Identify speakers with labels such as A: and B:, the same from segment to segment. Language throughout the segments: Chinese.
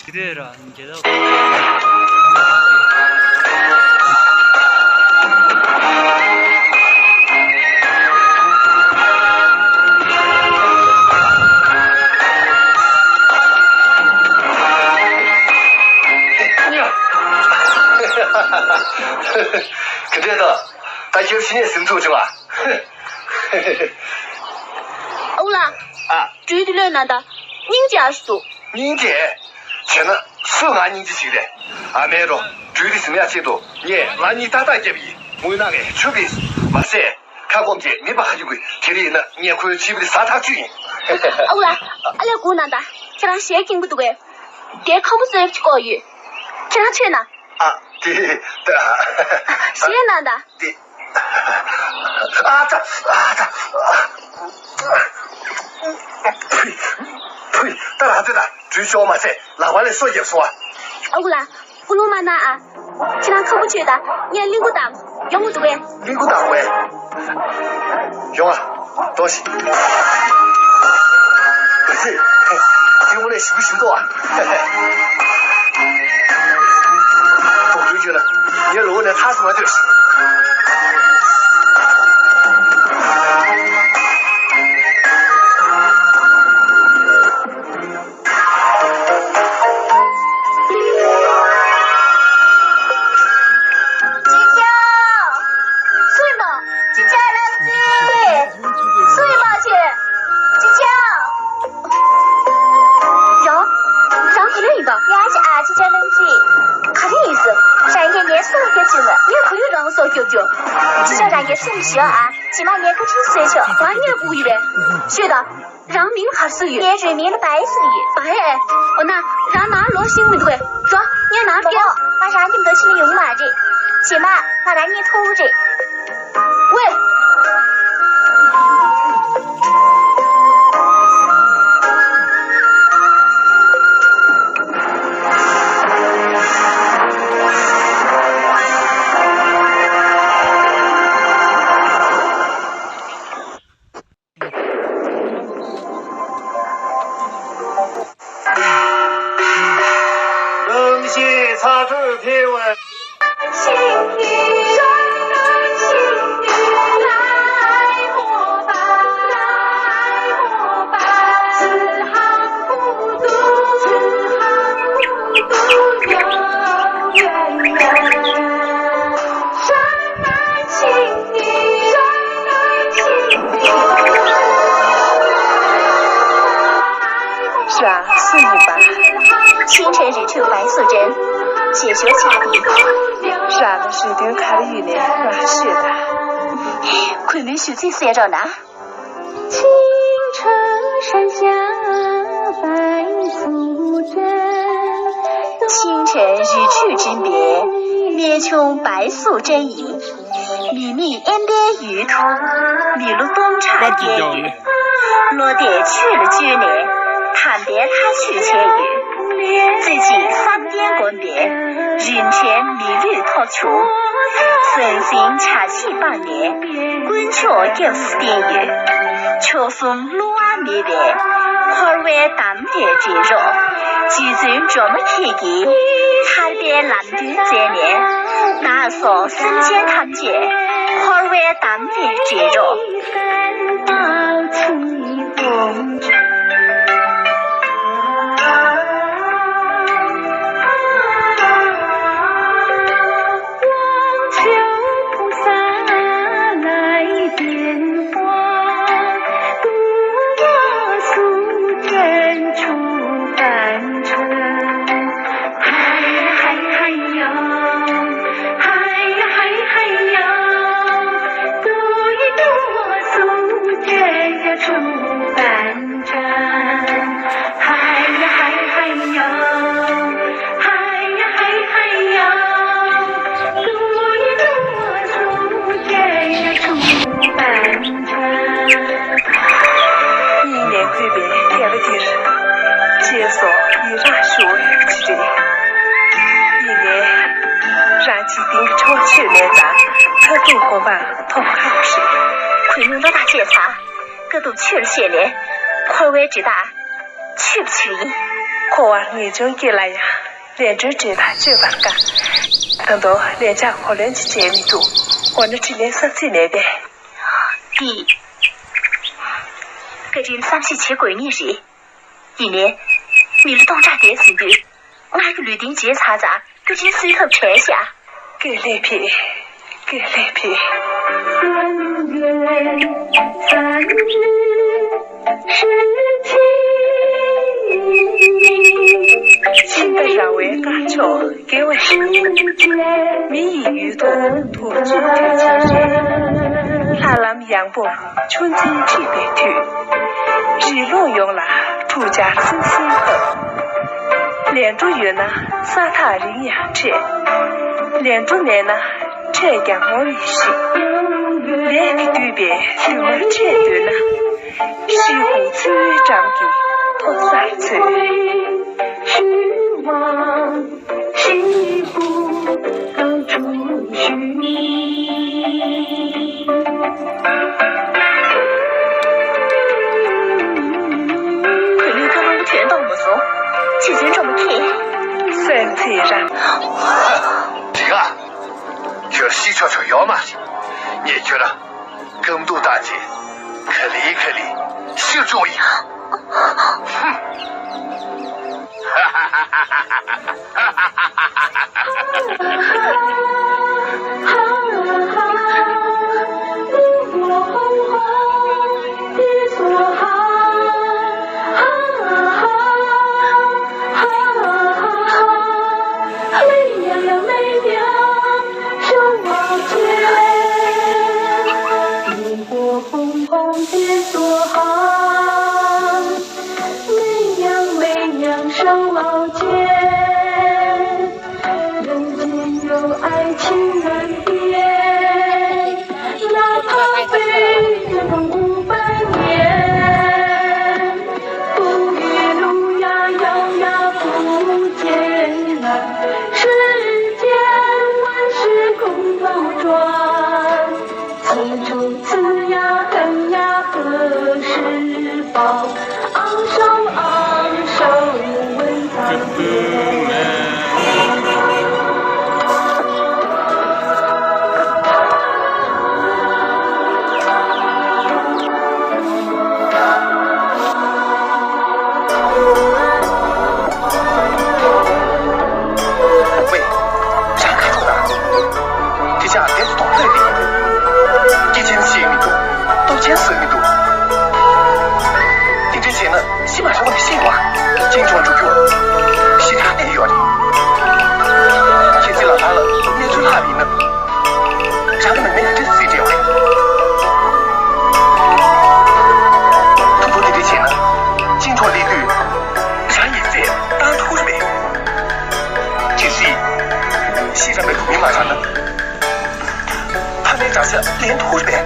A: 그대로 안 되다.
B: 그대다 다 열심히 승부 중아.
C: 欧啦追的人难道人家说
B: 人家现在是俺人家去的，阿妹咯，追的什么样制度？你那你打这笔，我那个出给马赛，看我们这没把他就给，这里呢你可以去不的沙滩去。
C: 欧啦阿拉姑难道这样谁听不懂哎？别考不是去搞鱼，这样去呢？
B: 对的。
C: 谁难道？
B: 对。呸！打哪子的？追小马赛，拿完了说也说。
C: 欧啦，不弄嘛那这样考不去的，你还领个档，用不懂哎？
B: 领个档喂，用啊，多谢。可是，给我来修修到啊。总追求呢，你如果能踏实完就是。
C: 是啊，起码年可吃水球，完全不一样。是的，让明还是鱼，也是明的白是鱼，白哎，那让哪落新米对，说你哪边？马上你们都去用嘛的，起码那让你偷着。喂。
B: 查出贴文。
C: 幸运山的幸运来模吧，来模吧，此行孤独，此行孤独有缘人。山南幸运，山南幸运。是啊，是你吧？清晨日出白素贞。解决家庭，
D: 啥的水灯开了雨呢，哪学的？
C: 昆明秀才写着呢。青城山下白素贞，清晨日出之别，面琼白素贞意。秘密岸边鱼图，迷路东茶电影。落蝶去了9年，探别他去前雨。最近3点关闭，人权密律托出，身心恰起8年，滚桥90点月，桥松罗阿米的，花为当地接肉，集中这么体给，台北蓝队这年，打扫身健康节，花为当地接肉。昆明老大检查，各都去了些年，花为知道去不去？
D: 可我眼中给来呀，连着知道就办干，等到连家可连去见面多，我那只连上几年的。
C: 弟，个人37过年日，一年，为了当家电视剧，俺个绿丁检查站，个人水头拆下，
D: 给雷皮，给雷皮。
C: 3月3日
D: 新的上位干桥给我是民意运动土著天气人，他让杨伯如春节这边去，日落用了住家生心后，连住月呢撒他人养车，连住年呢这样我一时。连个对边就我这段呢，是红翠张给托三翠，失望是不能出去。可你刚刚全到我说，就这这么看，三翠上。
B: 这个，这西悄悄要嘛？你觉得更多大姐可怜可怜，小注意。哼！哈哈哈哈哈哈！连土这边。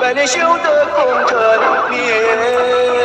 E: 百年修得功成绵。